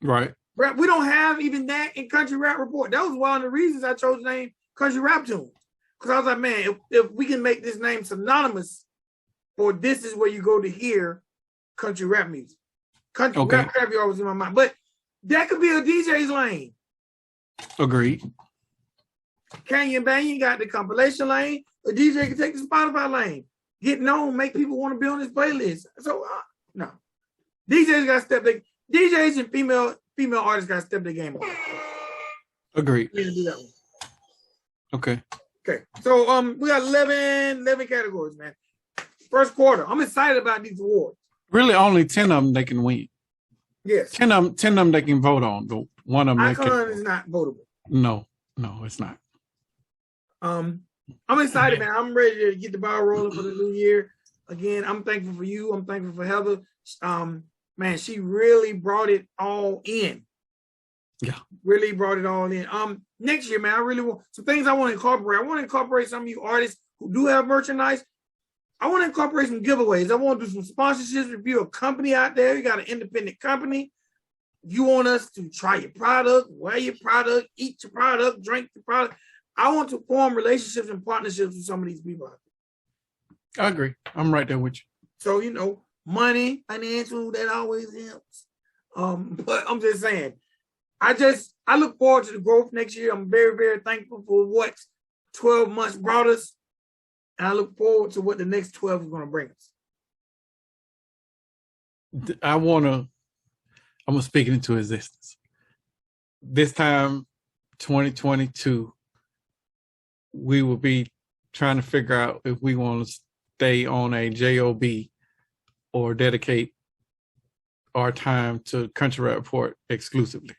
Right. Rap, we don't have even that in Country Rap Report. That was one of the reasons I chose the name Country Rap Tunes. Because I was like, man, if we can make this name synonymous for this is where you go to hear country rap music. Rap Caviar was in my mind. But that could be a DJ's lane. Agreed. Canyon Banyan got the compilation lane. A DJ can take the Spotify lane. Get known, make people want to be on this playlist. So, no. DJs got to step their... DJs and female artists got to step their game up. Agreed. We need to do that one. Okay. So, we got 11 categories, man. First quarter. I'm excited about these awards. Really, only 10 of them they can win. Yes. 10 of them they can vote on. But one of them Icon is not votable. No, it's not. I'm excited, man. I'm ready to get the ball rolling for the new year. Again, I'm thankful for you. I'm thankful for Heather. Man, she really brought it all in. Yeah. Really brought it all in. Next year, man, I really want some things I want to incorporate. I want to incorporate some of you artists who do have merchandise. I want to incorporate some giveaways. I want to do some sponsorships. If you're a company out there, you got an independent company, you want us to try your product, wear your product, eat your product, drink the product. I want to form relationships and partnerships with some of these people out there. I agree. I'm right there with you. So, money, financial, that always helps. But I'm just saying, I look forward to the growth next year. I'm very, very thankful for what 12 months brought us. And I look forward to what the next 12 is going to bring us. I'm speaking into existence. This time, 2022, we will be trying to figure out if we want to stay on a job or dedicate our time to Country Rap Report exclusively.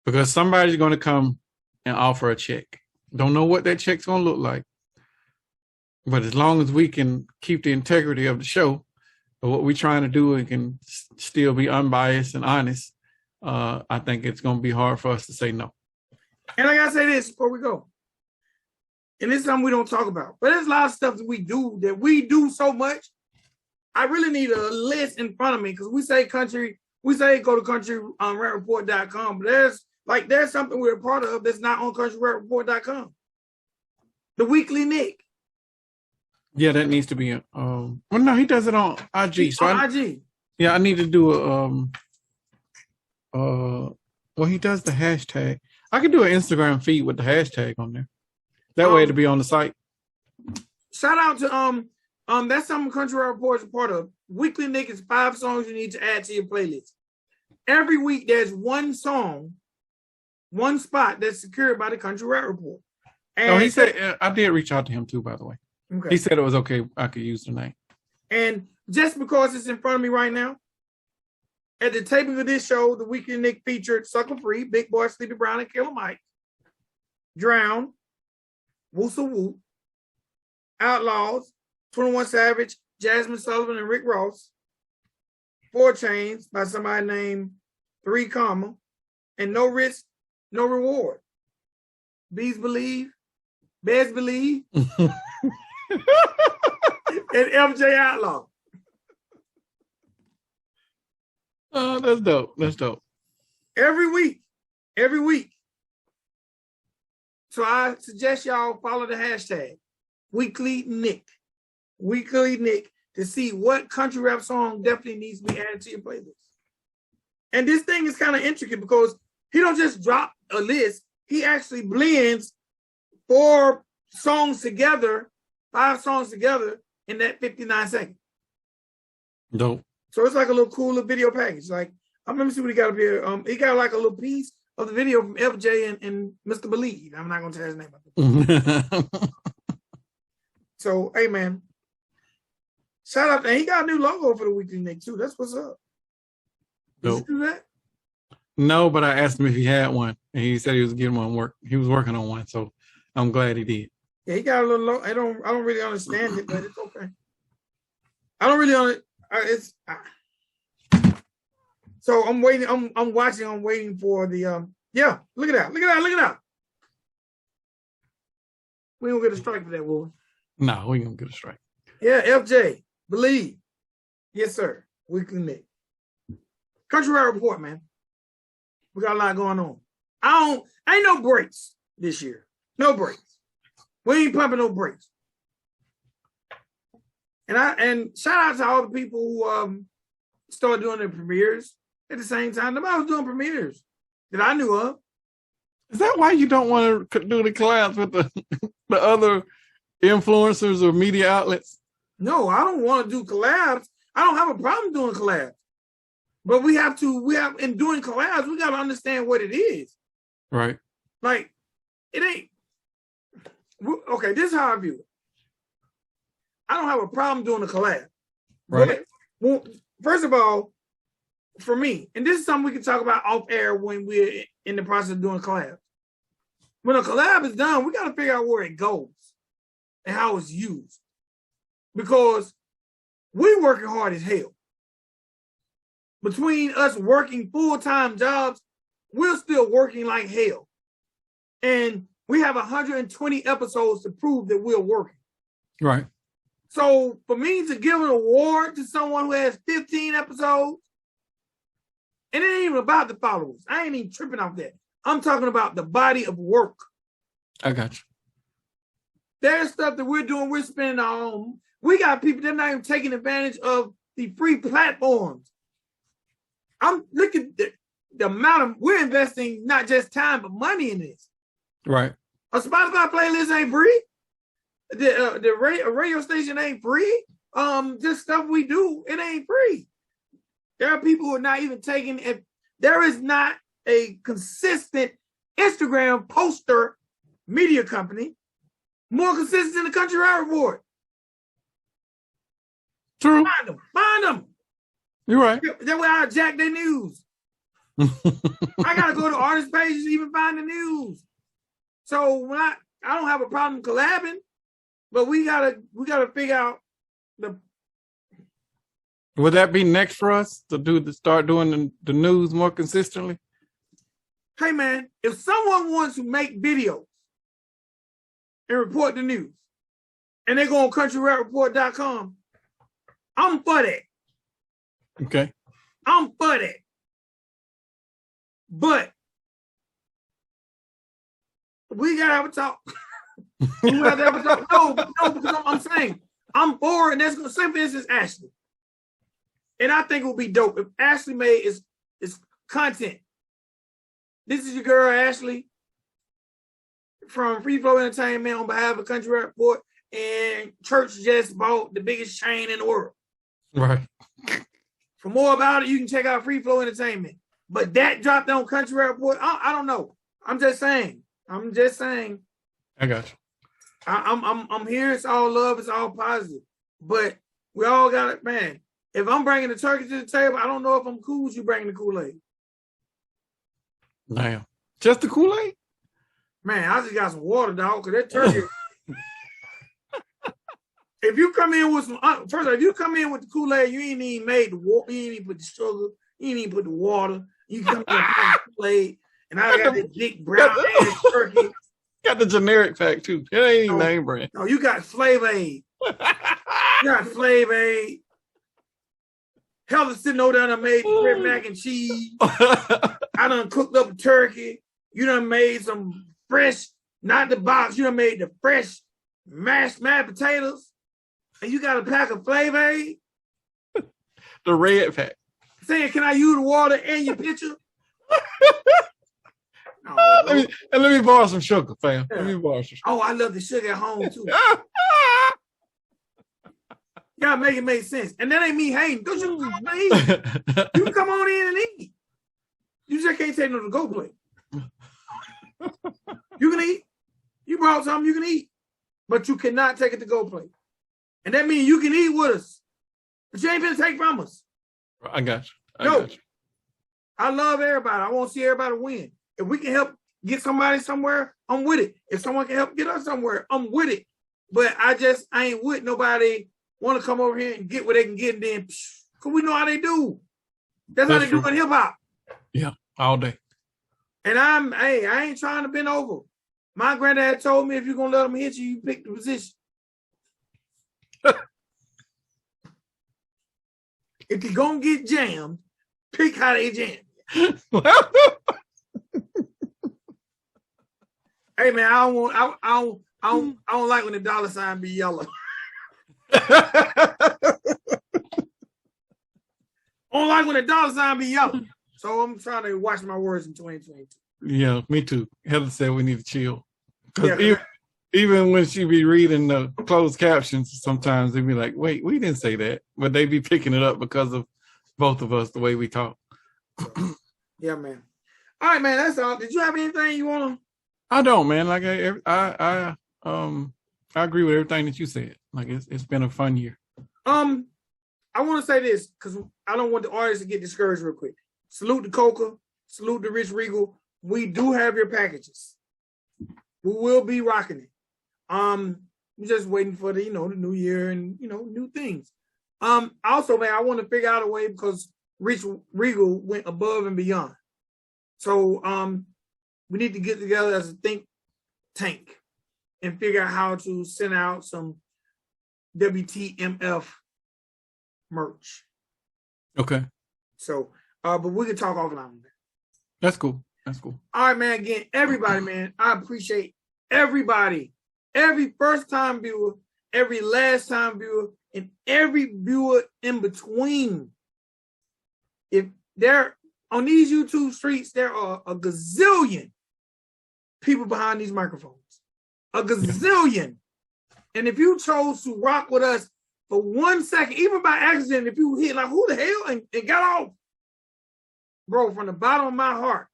Because somebody's going to come and offer a check. Don't know what that check's going to look like. But as long as we can keep the integrity of the show, of what we're trying to do, and can still be unbiased and honest, I think it's going to be hard for us to say no. And I got to say this before we go. And this is something we don't talk about. But there's a lot of stuff that we do so much. I really need a list in front of me because we say go to countryrapreport.com, but there's something we're a part of that's not on countryrapreport.com. The Weekly Nick. Yeah, that needs to be well, no, he does it on IG. IG. Yeah, I need to do well, he does the hashtag. I could do an Instagram feed with the hashtag on there. That way it'll be on the site. Shout out to that's something Country Rap Report is a part of. Weekly Nick is 5 songs you need to add to your playlist. Every week there's one song, one spot that's secured by the Country Rap Report. And he said I did reach out to him too, by the way. Okay. He said it was okay. I could use the name. And just because it's in front of me right now, at the taping of this show, the Weekly Nick featured Sucker Free, Big Boy, Sleepy Brown, and Killer Mike, Drown, Woosa Woo, Outlaws, 21 Savage, Jasmine Sullivan, and Rick Ross, 4 Chains by somebody named 3 Comma, and No Risk, No Reward. Bees Believe, Bears Believe, and FJ Outlaw. Oh, that's dope. That's dope. Every week. So I suggest y'all follow the hashtag Weekly Nick to see what country rap song definitely needs to be added to your playlist. And this thing is kind of intricate because he don't just drop a list. He actually blends 5 songs together in that 59 seconds. Dope. So it's like a little cool little video package. Like, I'm gonna see what he got up here. He got like a little piece of the video from FJ and Mr. Believe. I'm not gonna tell his name. So, hey man, shout out. And he got a new logo for the Weekly Nick too. That's what's up. Did you do that? No, but I asked him if he had one, and he said he was getting one work. He was working on one, so I'm glad he did. Yeah, he got a little low. I don't really understand it, but it's okay. I don't really So I'm waiting. I'm watching. I'm waiting for the Yeah, look at that. Look at that. Look at that. We don't get a strike for that, will we? No, we ain't gonna get a strike. Yeah, FJ, believe. Yes, sir. We connect. Country Route Report, man. We got a lot going on. Ain't no breaks this year. No breaks. We ain't pumping no breaks. And shout out to all the people who started doing their premieres at the same time. Nobody was doing premieres that I knew of. Is that why you don't want to do the collabs with the other influencers or media outlets? No, I don't want to do collabs. I don't have a problem doing collabs. But in doing collabs, we got to understand what it is. Right. Like, it ain't, okay, this is how I view it. I don't have a problem doing a collab. Right. But, first of all, for me, and this is something we can talk about off air when we're in the process of doing collabs. When a collab is done, we got to figure out where it goes and how it's used. Because we working hard as hell. Between us working full-time jobs, we're still working like hell. And we have 120 episodes to prove that we're working. Right. So for me to give an award to someone who has 15 episodes, and it ain't even about the followers. I ain't even tripping off that. I'm talking about the body of work. I got you. There's stuff that we're doing, we're spending on. We got people that are not even taking advantage of the free platforms. I'm looking at the amount of, we're investing not just time, but money in this. Right. A Spotify playlist ain't free. The radio station ain't free. Just stuff we do, it ain't free. There are people who are not even taking it. There is not a consistent Instagram poster media company more consistent than the Country Route Report. True. Find them. You're right. That way I jack their news. I gotta go to artist pages to even find the news. So when I don't have a problem collabing, but we gotta figure out the. Would that be next for us to start doing the news more consistently? Hey man, if someone wants to make videos and report the news, and they go on countryroutereport.com, I'm for that. Okay. I'm for that. But we gotta have a talk. We gotta have a talk. No, because I'm saying I'm for it, and that's gonna say for instance Ashley. And I think it would be dope if Ashley made is content. This is your girl Ashley from Free Flow Entertainment on behalf of Country Route Report, and Church just bought the biggest chain in the world. Right. For more about it, you can check out Free Flow Entertainment. But that dropped on Country Route Report. I don't know. I'm just saying. I got you. I'm here. It's all love. It's all positive. But we all got it, man. If I'm bringing the turkey to the table, I don't know if I'm cool with you bringing the Kool-Aid. Damn. Just the Kool-Aid? Man, I just got some water, dog, because that turkey. If you come in with some, first of all, if you come in with the Kool-Aid, you ain't even made the water, you ain't even put the sugar, you ain't even put the water. You come in with the Kool-Aid, and I got this big brown ass turkey. Got the generic pack too. It ain't even name brand. No, you got Flavor Aid. You got Flavor Aid. Hella sitting over there and made the red mac and cheese. I done cooked up a turkey. You done made some fresh, not the box, you done made the fresh mashed potatoes. And you got a pack of Flavor Aid. The red pack. Saying, can I use the water in your picture? Let me borrow some sugar, fam. Yeah. Let me borrow some sugar. Oh, I love the sugar at home too. You gotta make it make sense. And that ain't me hating. Don't you come on eat. You can come on in and eat. You just can't take no to go plate. You can eat. You brought something you can eat. But you cannot take it to go plate. And that means you can eat with us. But you ain't gonna take from us. I got you. I love everybody. I want to see everybody win. If we can help get somebody somewhere, I'm with it. If someone can help get us somewhere, I'm with it. But I ain't with nobody want to come over here and get what they can get and then because we know how they do. That's how they do in hip hop. Yeah, all day. And I ain't trying to bend over. My granddad told me if you're gonna let them hit you, you pick the position. If you're gonna get jammed, pick how they jam. Hey man, I don't like when the dollar sign be yellow. I don't like when the dollar sign be yellow. So I'm trying to watch my words in 2022. Yeah, me too. Heather said we need to chill. Because even when she be reading the closed captions, sometimes they be like, wait, we didn't say that. But they be picking it up because of both of us, the way we talk. Yeah, man. All right, man, that's all. Did you have anything you want to? I don't, man. Like I agree with everything that you said. Like it's been a fun year. I want to say this because I don't want the artists to get discouraged real quick. Salute to Coca. Salute to Rich Regal. We do have your packages. We will be rocking it. We're just waiting for the new year and new things. Also, man, I want to figure out a way because Rich Regal went above and beyond. So we need to get together as a think tank and figure out how to send out some WTMF merch. Okay. So, but we can talk offline. That's cool. That's cool. All right, man. Again, everybody, man, I appreciate everybody. Every first-time viewer, every last-time viewer, and every viewer in between. If they're on these YouTube streets, there are a gazillion people behind these microphones. A gazillion. And if you chose to rock with us for 1 second, even by accident, if you hit like, who the hell, and got off, bro, from the bottom of my heart,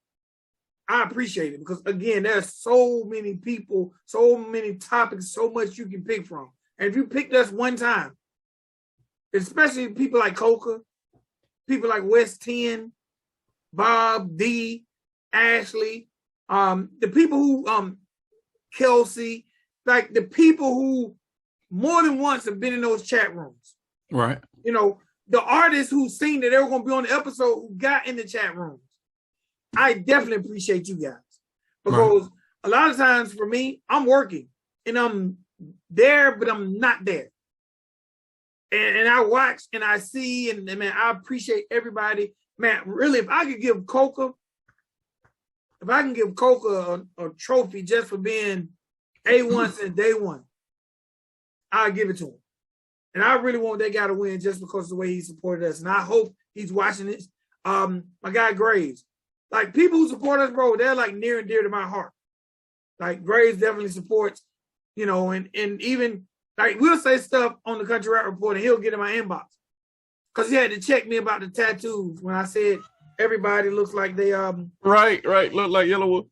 I appreciate it because, again, there's so many people, so many topics, so much you can pick from. And if you picked us one time, especially people like Coca, people like West 10, Bob, D, Ashley, the people who, Kelsey, like the people who more than once have been in those chat rooms. Right. The artists who seen that they were going to be on the episode who got in the chat rooms. I definitely appreciate you guys because a lot of times for me, I'm working and I'm there, but I'm not there. And I watch and I see, and man, I appreciate everybody. Man, really, if I can give Coca a trophy just for being A1 since day one, I'll give it to him. And I really want that guy to win just because of the way he supported us. And I hope he's watching this. My guy Graves. Like, people who support us, bro, they're like near and dear to my heart. Like, Graves definitely supports, and even like we'll say stuff on the Country Rap Report and he'll get in my inbox. Because he had to check me about the tattoos when I said everybody looks like they Right, look like Yellow.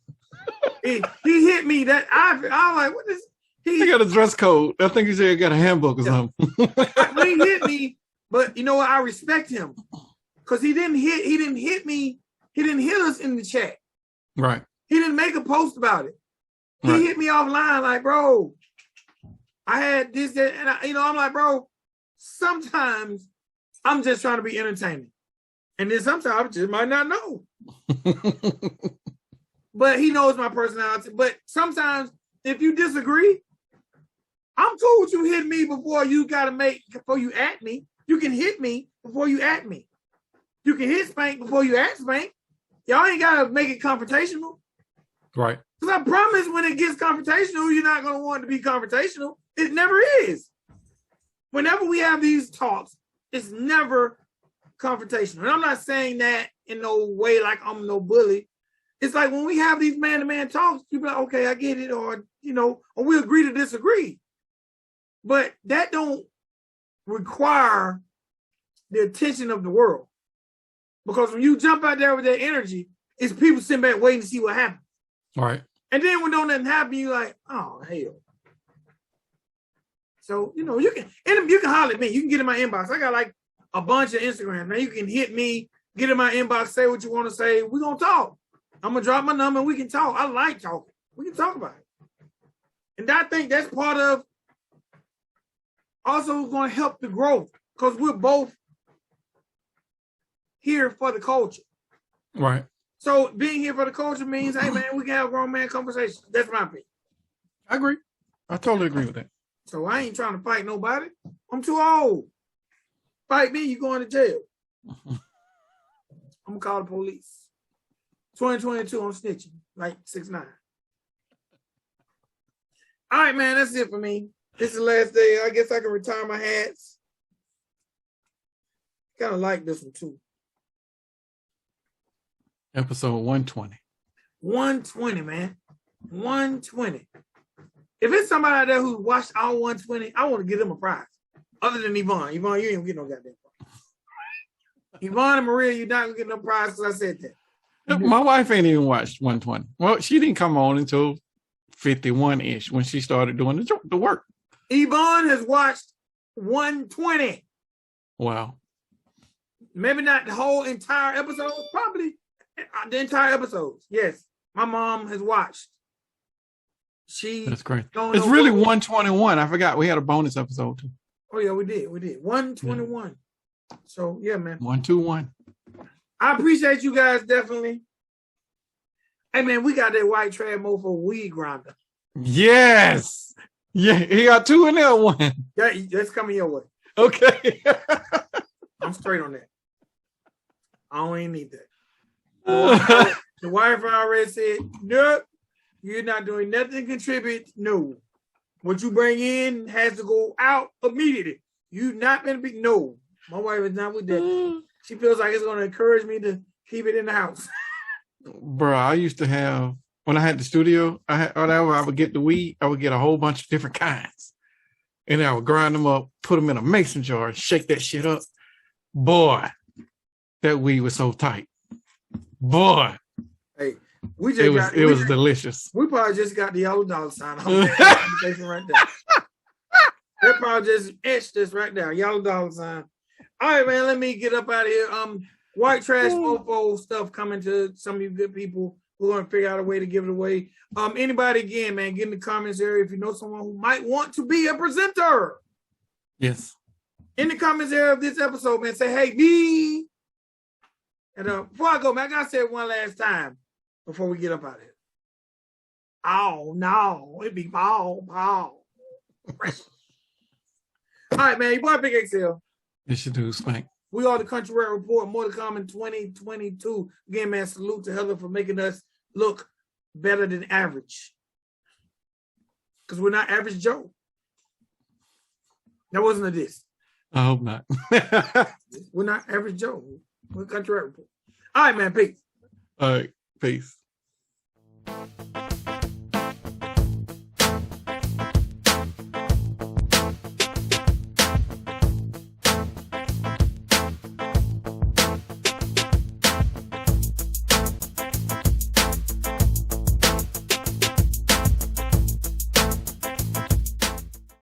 he hit me that I was like, what is he got a dress code. I think he said he got a handbook or something. He hit me, but you know what? I respect him. Because he didn't hit me. He didn't hit us in the chat. Right. He didn't make a post about it. He Right. hit me offline like, bro, I had this, that, and I'm like, bro, sometimes I'm just trying to be entertaining. And then sometimes I just might not know. But he knows my personality. But sometimes if you disagree, I'm cool with you hitting me before you at me. You can hit me before you at me. You can hit Spank before you at Spank. Y'all ain't gotta make it confrontational. Right. Because I promise when it gets confrontational, you're not gonna want it to be confrontational. It never is. Whenever we have these talks, it's never confrontational. And I'm not saying that in no way like I'm no bully. It's like when we have these man-to-man talks, you be like, okay, I get it, or we agree to disagree. But that don't require the attention of the world. Because when you jump out there with that energy, it's people sitting back waiting to see what happens. Right. And then when nothing happens, you're like, oh, hell. So, you can holler at me. You can get in my inbox. I got like a bunch of Instagram. Now you can hit me, get in my inbox, say what you want to say. We're going to talk. I'm going to drop my number and we can talk. I like talking. We can talk about it. And I think that's part of also going to help the growth because we're both here for the culture. Right. So being here for the culture means, hey man, we can have grown man conversations. That's my opinion. I agree. I totally agree with that. So I ain't trying to fight nobody. I'm too old. Fight me, you going to jail. I'm gonna call the police. 2022, I'm snitching like 6ix9ine. All right, man, that's it for me. This is the last day. I guess I can retire my hats. Kind of like this one too. Episode 120. 120, man. 120. If it's somebody out there who watched all 120, I want to give them a prize. Other than Yvonne. Yvonne, you ain't gonna get no goddamn prize. Yvonne and Maria, you're not gonna get no prize because I said that. My wife ain't even watched 120. Well, she didn't come on until 51-ish when she started doing the work. Yvonne has watched 120. Wow. Maybe not the whole entire episode, probably the entire episodes. Yes, my mom has watched. That's great. It's really 121. I forgot we had a bonus episode too. Oh yeah, we did. 121. Yeah. So yeah, man. 121. I appreciate you guys definitely. Hey man, we got that white trash mofo weed grinder. Yes. Yeah, he got 2 in there. 1. Yeah, that's coming your way. Okay. I'm straight on that. I don't even need that. The wife already said, nope, you're not doing nothing to contribute. No. What you bring in has to go out immediately. You're not going to be, no. My wife is not with that. She feels like it's going to encourage me to keep it in the house. Bro, I used to have, when I had the studio, I would get the weed, I would get a whole bunch of different kinds. And then I would grind them up, put them in a mason jar, and shake that shit up. Boy, that weed was so tight. Boy. Hey, it was delicious. We probably just got the yellow dollar sign on that conversation right there. That probably just etched this right there, yellow dollar sign. All right, man, let me get up out of here. White trash mofo stuff coming to some of you good people. We're going to figure out a way to give it away. Anybody, again, man, get in the comments area if you know someone who might want to be a presenter. Yes. In the comments area of this episode, man, say, hey, me. And before I go, man, I got to say it one last time before we get up out of here. Oh, no. It'd be Paul. All right, man, your boy Big XL. Yes, you do, Spank. We are the Country Rap Report. More to come in 2022. Again, man, salute to Heather for making us look better than average. Because we're not average Joe. That wasn't a diss. I hope not. We're not average Joe. We're Country Rap Report. All right, man. Peace. All right. Peace.